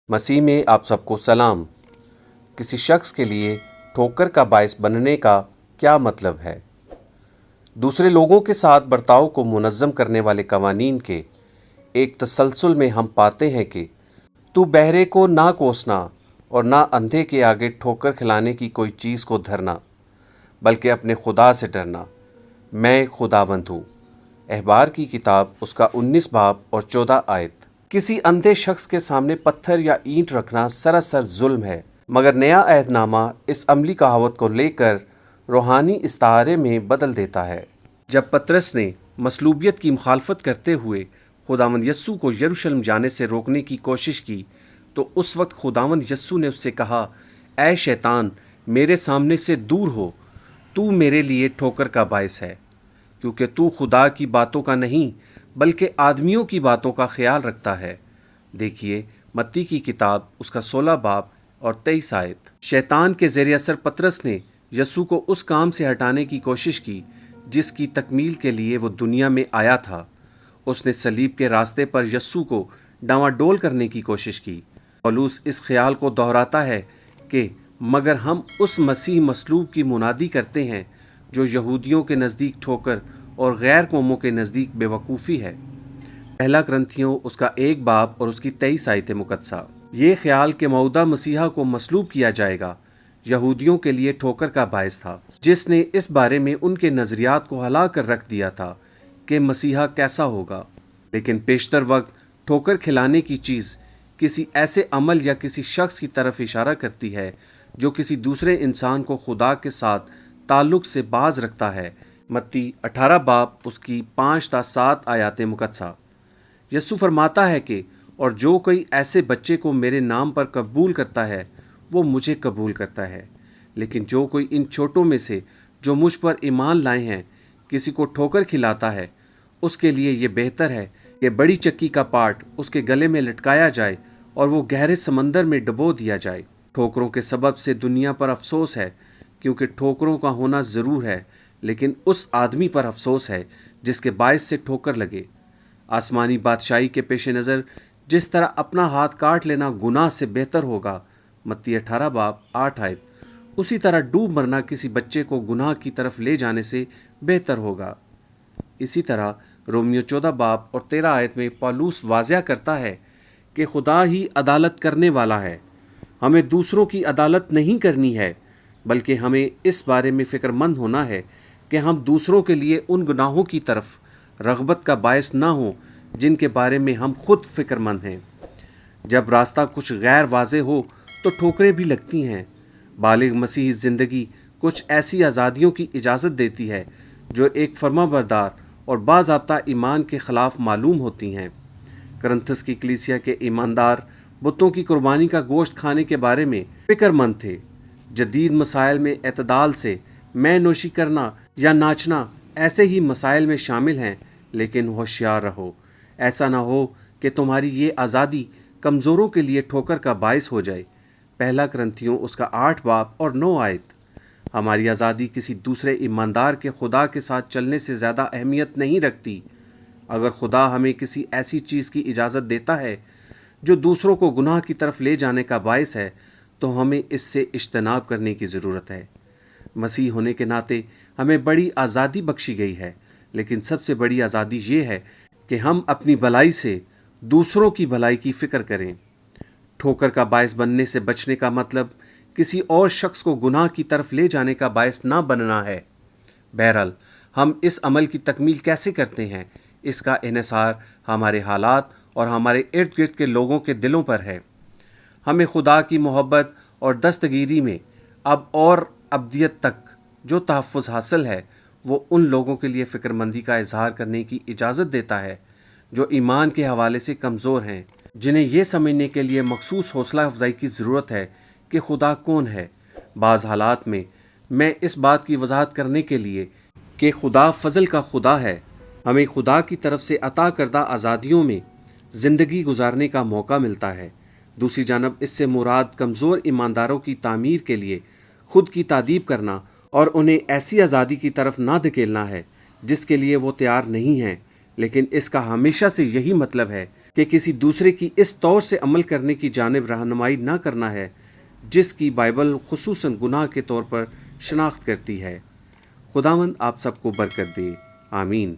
मसीह में आप सबको सलाम। किसी शख्स के लिए ठोकर का बायस बनने का क्या मतलब है? दूसरे लोगों के साथ बर्ताव को मुनज़्ज़म करने वाले कवानीन के एक तसलसल में हम पाते हैं कि तू बहरे को ना कोसना और ना अंधे के आगे ठोकर खिलाने की कोई चीज़ को धरना, बल्कि अपने खुदा से डरना। मैं खुदावंद हूँ। अहबार की किताब उसका 19 बाब और 14 आयत। किसी अंधे शख्स के सामने पत्थर या ईंट रखना सरासर जुल्म है, मगर नया अहदनामा इस अमली कहावत को लेकर रूहानी इस्तारे में बदल देता है। जब पतरस ने मसलूबियत की मुखालफत करते हुए खुदावंद यस्सू को यरूशलेम जाने से रोकने की कोशिश की, तो उस वक्त खुदावंद यस्सू ने उससे कहा, ऐ शैतान, मेरे सामने से दूर हो, तू मेरे लिए ठोकर का बायस है, क्योंकि तू खुदा की बातों का नहीं बल्कि आदमियों की बातों का ख्याल रखता है। देखिए मत्ती की किताब उसका 16 बाब और 23 आयत। शैतान के ज़रिए असर पतरस ने यस्सू को उस काम से हटाने की कोशिश की जिसकी तकमील के लिए वो दुनिया में आया था। उसने सलीब के रास्ते पर यस्सू को डांवाडोल करने की कोशिश की। पौलुस इस ख्याल को दोहराता है कि मगर हम उस मसीह मसलूब की मुनादी करते हैं जो यहूदियों के नज़दीक ठोकर और गैर कौमों के नज़दीक बेवकूफ़ी है। पहला ग्रंथियों उसका 1 बाब और उसकी 23 आयत मुकद्दसा। ये ख्याल कि मौदा मसीहा को मसलूब किया जाएगा यहूदियों के लिए ठोकर का बायस था, जिसने इस बारे में उनके नज़रियात को हला कर रख दिया था कि मसीहा कैसा होगा। लेकिन पेशतर वक्त ठोकर खिलाने की चीज़ किसी ऐसे अमल या किसी शख्स की तरफ इशारा करती है जो किसी दूसरे इंसान को खुदा के साथ ताल्लुक़ से बाज रखता है। मत्ती 18 बाब उसकी 5 ता 7 आयात मुकद्दसा। यस्सू फरमाता है कि और जो कोई ऐसे बच्चे को मेरे नाम पर कबूल करता है वो मुझे कबूल करता है, लेकिन जो कोई इन छोटों में से जो मुझ पर ईमान लाए हैं किसी को ठोकर खिलाता है, उसके लिए ये बेहतर है कि बड़ी चक्की का पाट उसके गले में लटकाया जाए और वो गहरे समंदर में डुबो दिया जाए। ठोकरों के सबब से दुनिया पर अफसोस है, क्योंकि ठोकरों का होना ज़रूर है, लेकिन उस आदमी पर अफसोस है जिसके बायस से ठोकर लगे। आसमानी बादशाही के पेश नज़र जिस तरह अपना हाथ काट लेना गुनाह से बेहतर होगा, मत्ती 18 बाब 8 आयत, उसी तरह डूब मरना किसी बच्चे को गुनाह की तरफ ले जाने से बेहतर होगा। इसी तरह रोमियो 14 बाब और 13 आयत में पौलुस वाज़िया करता है कि खुदा ही अदालत करने वाला है। हमें दूसरों की अदालत नहीं करनी है, बल्कि हमें इस बारे में फ़िक्रमंद होना है कि हम दूसरों के लिए उन गुनाहों की तरफ रग़बत का बायस ना हो जिनके बारे में हम खुद फ़िक्रमंद हैं। जब रास्ता कुछ गैर वाज़े हो तो ठोकरें भी लगती हैं। बालिग मसीही ज़िंदगी कुछ ऐसी आज़ादियों की इजाज़त देती है जो एक फर्माबरदार और बाज़ाब्ता ईमान के ख़िलाफ़ मालूम होती हैं। करंथस की कलीसिया के ईमानदार बुतों की कुर्बानी का गोश्त खाने के बारे में फ़िक्रमंद थे। जदीद मसाइल में एतदाल से मैं नोशी करना या नाचना ऐसे ही मसाइल में शामिल हैं, लेकिन होशियार रहो, ऐसा ना हो कि तुम्हारी ये आज़ादी कमज़ोरों के लिए ठोकर का बायस हो जाए। पहला ग्रंथियों उसका 8 बाब और 9 आयत। हमारी आज़ादी किसी दूसरे ईमानदार के खुदा के साथ चलने से ज़्यादा अहमियत नहीं रखती। अगर खुदा हमें किसी ऐसी चीज़ की इजाज़त देता है जो दूसरों को गुनाह की तरफ ले जाने का बायस है, तो हमें इससे इज्तनाब करने की ज़रूरत है। मसीह होने के नाते हमें बड़ी आज़ादी बख्शी गई है, लेकिन सबसे बड़ी आज़ादी ये है कि हम अपनी भलाई से दूसरों की भलाई की फ़िक्र करें। ठोकर का बायस बनने से बचने का मतलब किसी और शख्स को गुनाह की तरफ ले जाने का बायस ना बनना है। बहरहाल हम इस अमल की तकमील कैसे करते हैं, इसका इन्हिसार हमारे हालात और हमारे इर्द गिर्द के लोगों के दिलों पर है। हमें खुदा की मोहब्बत और दस्तगीरी में अब और अब्दियत तक जो तहफ़्फ़ुज़ हासिल है, वो उन लोगों के लिए फ़िक्रमंदी का इजहार करने की इजाज़त देता है जो ईमान के हवाले से कमज़ोर हैं, जिन्हें ये समझने के लिए मखसूस हौसला अफजाई की ज़रूरत है कि खुदा कौन है। बाज़ हालात में मैं इस बात की वजाहत करने के लिए कि खुदा फ़ज़ल का खुदा है, हमें खुदा की तरफ से अता करदा आज़ादियों में ज़िंदगी गुजारने का मौका मिलता है। दूसरी जानब इससे मुराद कमज़ोर ईमानदारों की तामीर के लिए खुद की तादीब करना और उन्हें ऐसी आज़ादी की तरफ ना धकेलना है जिसके लिए वो तैयार नहीं हैं, लेकिन इसका हमेशा से यही मतलब है کہ کسی دوسرے کی اس طور سے عمل کرنے کی جانب رہنمائی نہ کرنا ہے جس کی بائبل خصوصاً گناہ کے طور پر شناخت کرتی ہے۔ خداوند آپ سب کو برکت دے، آمین۔